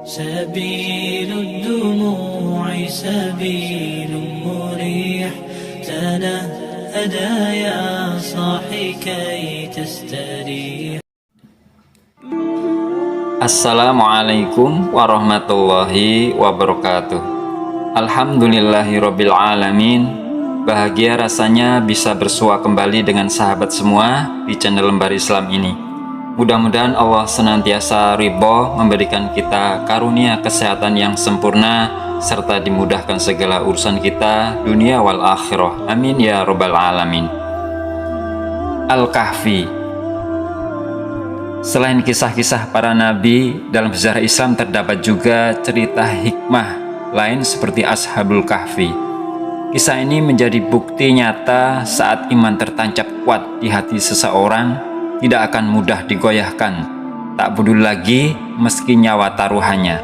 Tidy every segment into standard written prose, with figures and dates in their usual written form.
سبيل الدموع سبيل مريح تنهدى يا صاحي كي تستريح. Assalamualaikum warahmatullahi wabarakatuh. Alhamdulillahirabbil alamin. Bahagia rasanya bisa bersua kembali dengan sahabat semua di channel Lembar Islam ini. Mudah-mudahan Allah senantiasa ridho memberikan kita karunia kesehatan yang sempurna serta dimudahkan segala urusan kita dunia wal akhirah. Amin ya rabbal alamin. Al-Kahfi. Selain kisah-kisah para nabi, dalam sejarah Islam terdapat juga cerita hikmah lain seperti Ashabul Kahfi. Kisah ini menjadi bukti nyata saat iman tertancap kuat di hati seseorang, tidak akan mudah digoyahkan, tak peduli lagi meski nyawa taruhannya.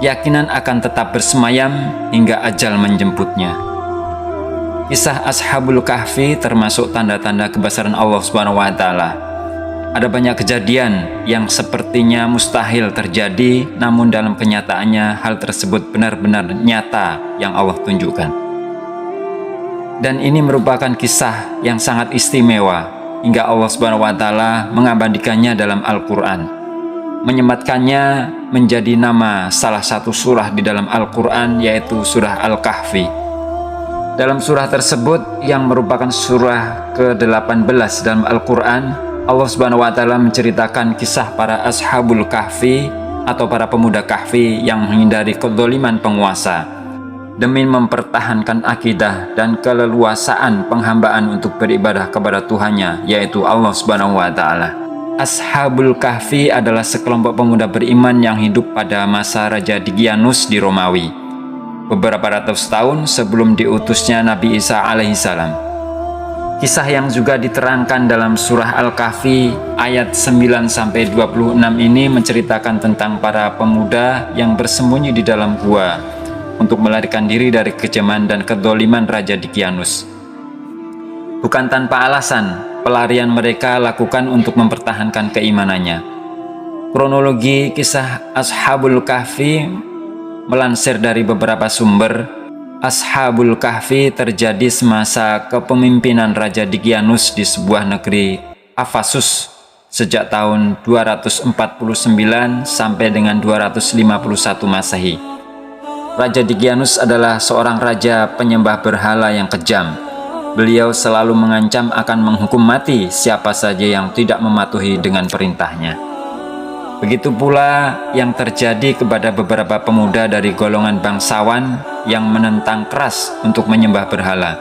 Yakinan akan tetap bersemayam hingga ajal menjemputnya. Kisah Ashabul Kahfi termasuk tanda-tanda kebesaran Allah Subhanahu wa Ta'ala. Ada banyak kejadian yang sepertinya mustahil terjadi, namun dalam kenyataannya hal tersebut benar-benar nyata yang Allah tunjukkan. Dan ini merupakan kisah yang sangat istimewa hingga Allah Subhanahu wa Ta'ala mengabadikannya dalam Al-Quran, menyematkannya menjadi nama salah satu surah di dalam Al-Quran, yaitu surah Al-Kahfi. Dalam surah tersebut yang merupakan surah ke-18 dalam Al-Quran, Allah Subhanahu wa Ta'ala menceritakan kisah para Ashabul Kahfi atau para pemuda Kahfi yang menghindari kezaliman penguasa demi mempertahankan akidah dan keleluasaan penghambaan untuk beribadah kepada Tuhannya, yaitu Allah Subhanahu wa Ta'ala. Ashabul Kahfi adalah sekelompok pemuda beriman yang hidup pada masa Raja Dqiyanus di Romawi, beberapa ratus tahun sebelum diutusnya Nabi Isa alaihissalam. Kisah yang juga diterangkan dalam surah Al-Kahfi ayat 9-26 ini menceritakan tentang para pemuda yang bersembunyi di dalam gua untuk melarikan diri dari kejaman dan kedzaliman Raja Dqiyanus. Bukan tanpa alasan, pelarian mereka lakukan untuk mempertahankan keimanannya. Kronologi kisah Ashabul Kahfi melansir dari beberapa sumber. Ashabul Kahfi terjadi semasa kepemimpinan Raja Dqiyanus di sebuah negeri Afasus sejak tahun 249 sampai dengan 251 Masehi. Raja Dqiyanus adalah seorang raja penyembah berhala yang kejam. Beliau selalu mengancam akan menghukum mati siapa saja yang tidak mematuhi dengan perintahnya. Begitu pula yang terjadi kepada beberapa pemuda dari golongan bangsawan yang menentang keras untuk menyembah berhala.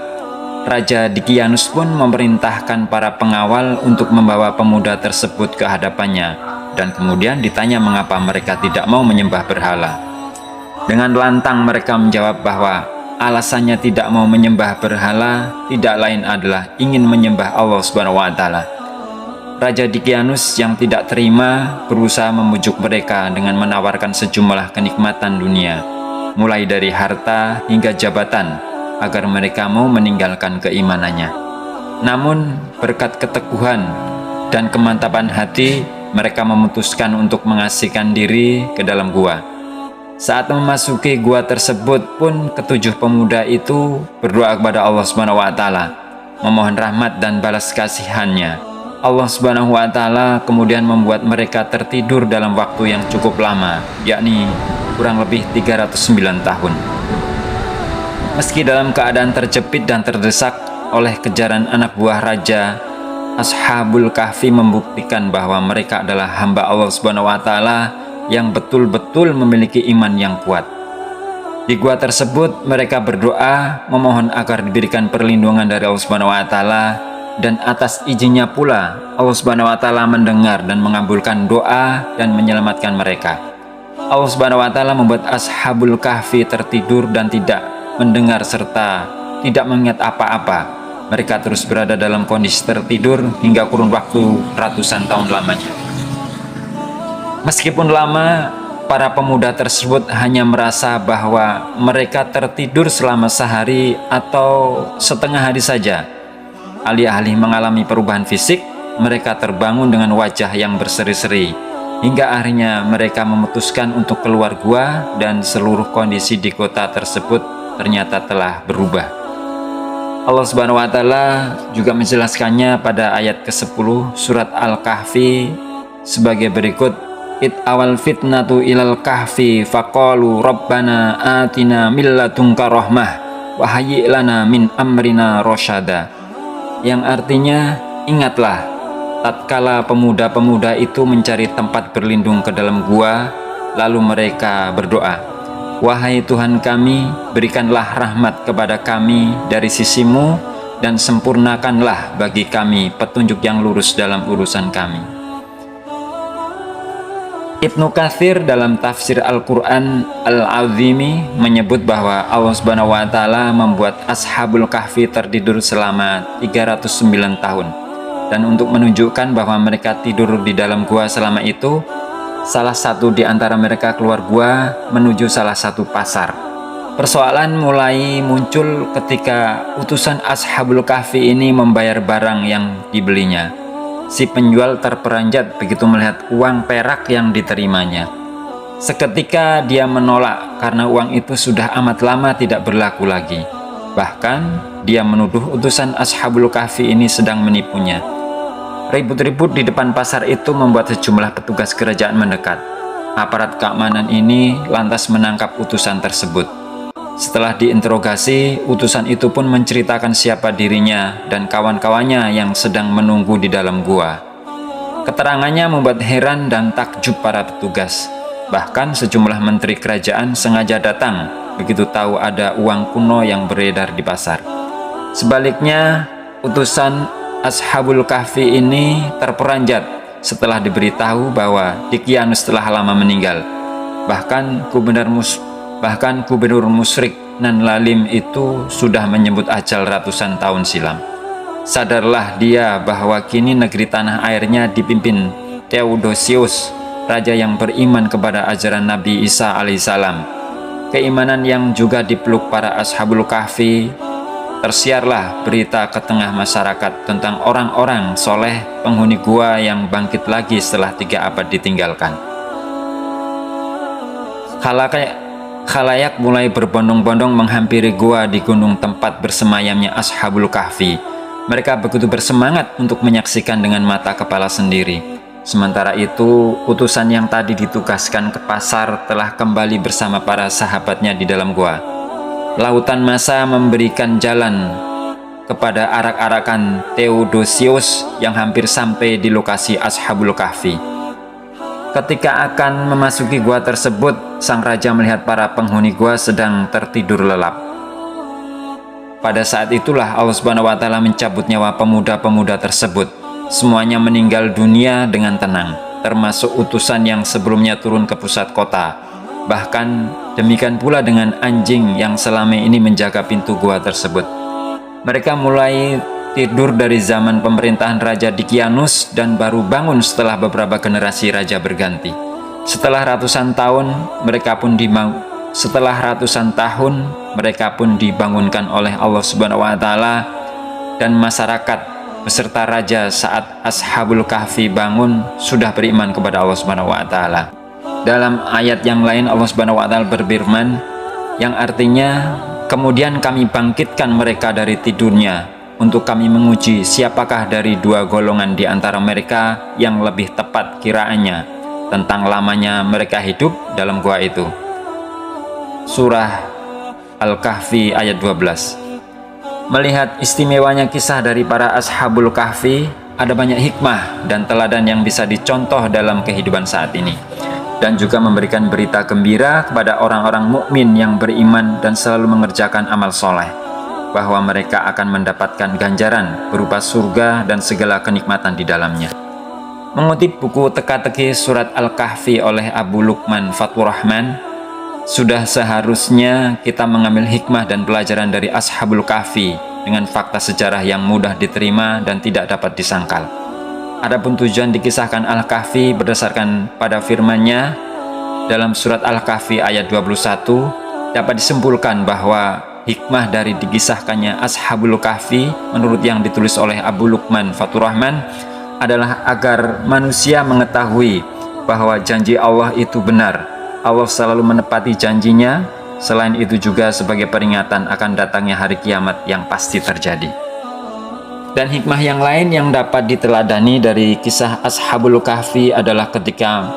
Raja Dqiyanus pun memerintahkan para pengawal untuk membawa pemuda tersebut ke hadapannya, dan kemudian ditanya mengapa mereka tidak mau menyembah berhala. Dengan lantang mereka menjawab bahwa alasannya tidak mau menyembah berhala tidak lain adalah ingin menyembah Allah Subhanahu wa Ta'ala. Raja Dqiyanus yang tidak terima berusaha membujuk mereka dengan menawarkan sejumlah kenikmatan dunia, mulai dari harta hingga jabatan, agar mereka mau meninggalkan keimanannya. Namun berkat keteguhan dan kemantapan hati, mereka memutuskan untuk mengasihkan diri ke dalam gua. Saat memasuki gua tersebut pun ketujuh pemuda itu berdoa kepada Allah Subhanahu wa Ta'ala, memohon rahmat dan balas kasihannya. Allah Subhanahu wa Ta'ala kemudian membuat mereka tertidur dalam waktu yang cukup lama, yakni kurang lebih 309 tahun. Meski dalam keadaan terjepit dan terdesak oleh kejaran anak buah raja, Ashabul Kahfi membuktikan bahwa mereka adalah hamba Allah Subhanahu wa Ta'ala yang betul-betul memiliki iman yang kuat. Di gua tersebut mereka berdoa memohon agar diberikan perlindungan dari Allah Subhanahu wa Ta'ala, dan atas izinnya pula Allah Subhanahu wa Ta'ala mendengar dan mengabulkan doa dan menyelamatkan mereka. Allah Subhanahu wa Ta'ala membuat Ashabul Kahfi tertidur dan tidak mendengar serta tidak mengingat apa-apa. Mereka terus berada dalam kondisi tertidur hingga kurun waktu ratusan tahun lamanya. Meskipun lama, para pemuda tersebut hanya merasa bahwa mereka tertidur selama sehari atau setengah hari saja. Alih-alih mengalami perubahan fisik, mereka terbangun dengan wajah yang berseri-seri, hingga akhirnya mereka memutuskan untuk keluar gua dan seluruh kondisi di kota tersebut ternyata telah berubah. Allah Subhanahu wa taala juga menjelaskannya pada ayat ke-10 surat Al-Kahfi sebagai berikut. It awal fitnatu ilal kahfi faqalu rabbana atina min ladunka rahmah wa hayyi' lana min amrina rasyada. Yang artinya, ingatlah tatkala pemuda-pemuda itu mencari tempat berlindung ke dalam gua, lalu mereka berdoa, wahai Tuhan kami, berikanlah rahmat kepada kami dari sisimu dan sempurnakanlah bagi kami petunjuk yang lurus dalam urusan kami. Ibnu Katsir dalam tafsir Al-Quran Al-Azimi menyebut bahwa Allah Subhanahu wa taala membuat Ashabul Kahfi tertidur selama 309 tahun. Dan untuk menunjukkan bahwa mereka tidur di dalam gua selama itu, salah satu di antara mereka keluar gua menuju salah satu pasar. Persoalan mulai muncul ketika utusan Ashabul Kahfi ini membayar barang yang dibelinya. Si penjual terperanjat begitu melihat uang perak yang diterimanya. Seketika dia menolak karena uang itu sudah amat lama tidak berlaku lagi. Bahkan dia menuduh utusan Ashabul Kahfi ini sedang menipunya. Ribut-ribut di depan pasar itu membuat sejumlah petugas kerajaan mendekat. Aparat keamanan ini lantas menangkap utusan tersebut. Setelah diinterogasi, utusan itu pun menceritakan siapa dirinya dan kawan-kawannya yang sedang menunggu di dalam gua. Keterangannya membuat heran dan takjub para petugas. Bahkan sejumlah menteri kerajaan sengaja datang begitu tahu ada uang kuno yang beredar di pasar. Sebaliknya, utusan Ashabul Kahfi ini terperanjat setelah diberitahu bahwa Daqyanus telah lama meninggal. Bahkan gubernur musyrik Nanlalim itu sudah menyebut ajal ratusan tahun silam. Sadarlah dia bahwa kini negeri tanah airnya dipimpin Theodosius, raja yang beriman kepada ajaran Nabi Isa alaihissalam. Keimanan yang juga dipeluk para Ashabul Kahfi. Tersiarlah berita ke tengah masyarakat tentang orang-orang soleh penghuni gua yang bangkit lagi setelah 3 abad ditinggalkan. Khalayak mulai berbondong-bondong menghampiri gua di gunung tempat bersemayamnya Ashabul Kahfi. Mereka begitu bersemangat untuk menyaksikan dengan mata kepala sendiri. Sementara itu, utusan yang tadi ditugaskan ke pasar telah kembali bersama para sahabatnya di dalam gua. Lautan massa memberikan jalan kepada arak-arakan Theodosius yang hampir sampai di lokasi Ashabul Kahfi. Ketika akan memasuki gua tersebut, sang raja melihat para penghuni gua sedang tertidur lelap. Pada saat itulah Allah Subhanahu wa taala mencabut nyawa pemuda-pemuda tersebut. Semuanya meninggal dunia dengan tenang, termasuk utusan yang sebelumnya turun ke pusat kota. Bahkan demikian pula dengan anjing yang selama ini menjaga pintu gua tersebut. Mereka mulai tidur dari zaman pemerintahan Raja Daqyanus dan baru bangun setelah beberapa generasi raja berganti. Setelah ratusan tahun mereka pun dibangunkan oleh Allah Subhanahu wa taala dan masyarakat beserta raja saat Ashabul Kahfi bangun sudah beriman kepada Allah Subhanahu wa taala. Dalam ayat yang lain Allah Subhanahu wa taala berfirman yang artinya, kemudian kami bangkitkan mereka dari tidurnya untuk kami menguji siapakah dari 2 golongan di antara mereka yang lebih tepat kiraannya tentang lamanya mereka hidup dalam gua itu. Surah Al-Kahfi ayat 12. Melihat istimewanya kisah dari para Ashabul Kahfi, ada banyak hikmah dan teladan yang bisa dicontoh dalam kehidupan saat ini, dan juga memberikan berita gembira kepada orang-orang mukmin yang beriman dan selalu mengerjakan amal soleh, bahwa mereka akan mendapatkan ganjaran berupa surga dan segala kenikmatan di dalamnya. Mengutip buku teka-teki surat Al-Kahfi oleh Abu Luqman Fathurrahman, sudah seharusnya kita mengambil hikmah dan pelajaran dari Ashabul Kahfi dengan fakta sejarah yang mudah diterima dan tidak dapat disangkal. Adapun tujuan dikisahkan Al-Kahfi berdasarkan pada firman-Nya dalam surat Al-Kahfi ayat 21, dapat disimpulkan bahwa hikmah dari dikisahkannya Ashabul Kahfi menurut yang ditulis oleh Abu Luqman Fathurrahman adalah agar manusia mengetahui bahwa janji Allah itu benar. Allah selalu menepati janjinya. Selain itu juga sebagai peringatan akan datangnya hari kiamat yang pasti terjadi. Dan hikmah yang lain yang dapat diteladani dari kisah Ashabul Kahfi adalah ketika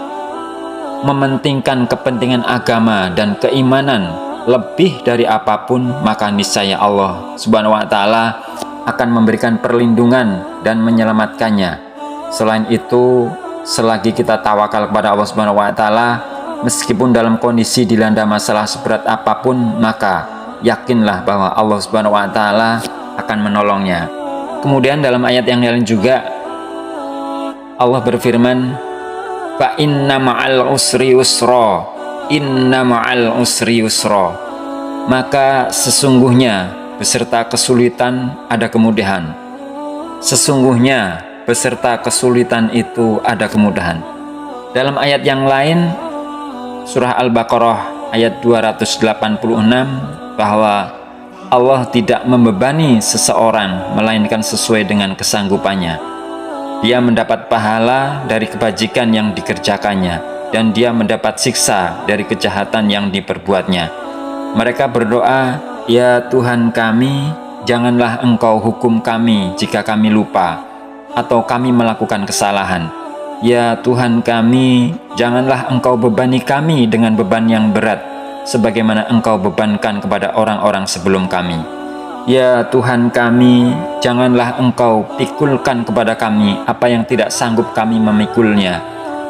mementingkan kepentingan agama dan keimanan lebih dari apapun, maka niscaya Allah Subhanahu wa Ta'ala akan memberikan perlindungan dan menyelamatkannya. Selain itu, selagi kita tawakal kepada Allah Subhanahu wa Ta'ala, meskipun dalam kondisi dilanda masalah seberat apapun, maka yakinlah bahwa Allah Subhanahu wa Ta'ala akan menolongnya. Kemudian dalam ayat yang lain juga Allah berfirman, fa inna ma'al usri yusra, inna ma'al usri yusra. Maka sesungguhnya beserta kesulitan ada kemudahan. Sesungguhnya beserta kesulitan itu ada kemudahan. Dalam ayat yang lain, surah Al-Baqarah ayat 286, bahwa Allah tidak membebani seseorang melainkan sesuai dengan kesanggupannya. Dia mendapat pahala dari kebajikan yang dikerjakannya, dan dia mendapat siksa dari kejahatan yang diperbuatnya. Mereka berdoa, ya Tuhan kami, janganlah Engkau hukum kami jika kami lupa atau kami melakukan kesalahan. Ya Tuhan kami, janganlah Engkau bebani kami dengan beban yang berat sebagaimana Engkau bebankan kepada orang-orang sebelum kami. Ya Tuhan kami, janganlah Engkau pikulkan kepada kami apa yang tidak sanggup kami memikulnya.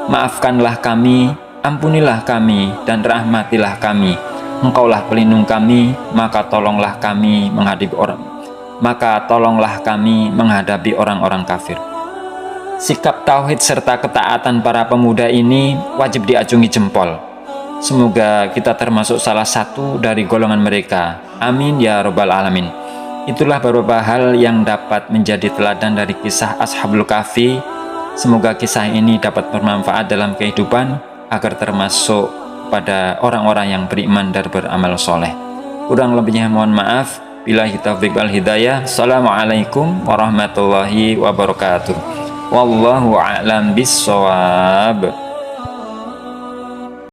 Maafkanlah kami, ampunilah kami, dan rahmatilah kami. Engkaulah pelindung kami, maka tolonglah kami menghadapi orang-orang kafir. Sikap tauhid serta ketaatan para pemuda ini wajib diacungi jempol. Semoga kita termasuk salah satu dari golongan mereka. Amin ya rabbal alamin. Itulah beberapa hal yang dapat menjadi teladan dari kisah Ashabul Kahfi. Semoga kisah ini dapat bermanfaat dalam kehidupan agar termasuk pada orang-orang yang beriman dan beramal soleh. Kurang lebihnya mohon maaf. Billahi taufiq wal hidayah. Assalamualaikum warahmatullahi wabarakatuh. Wallahu a'lam bissawab.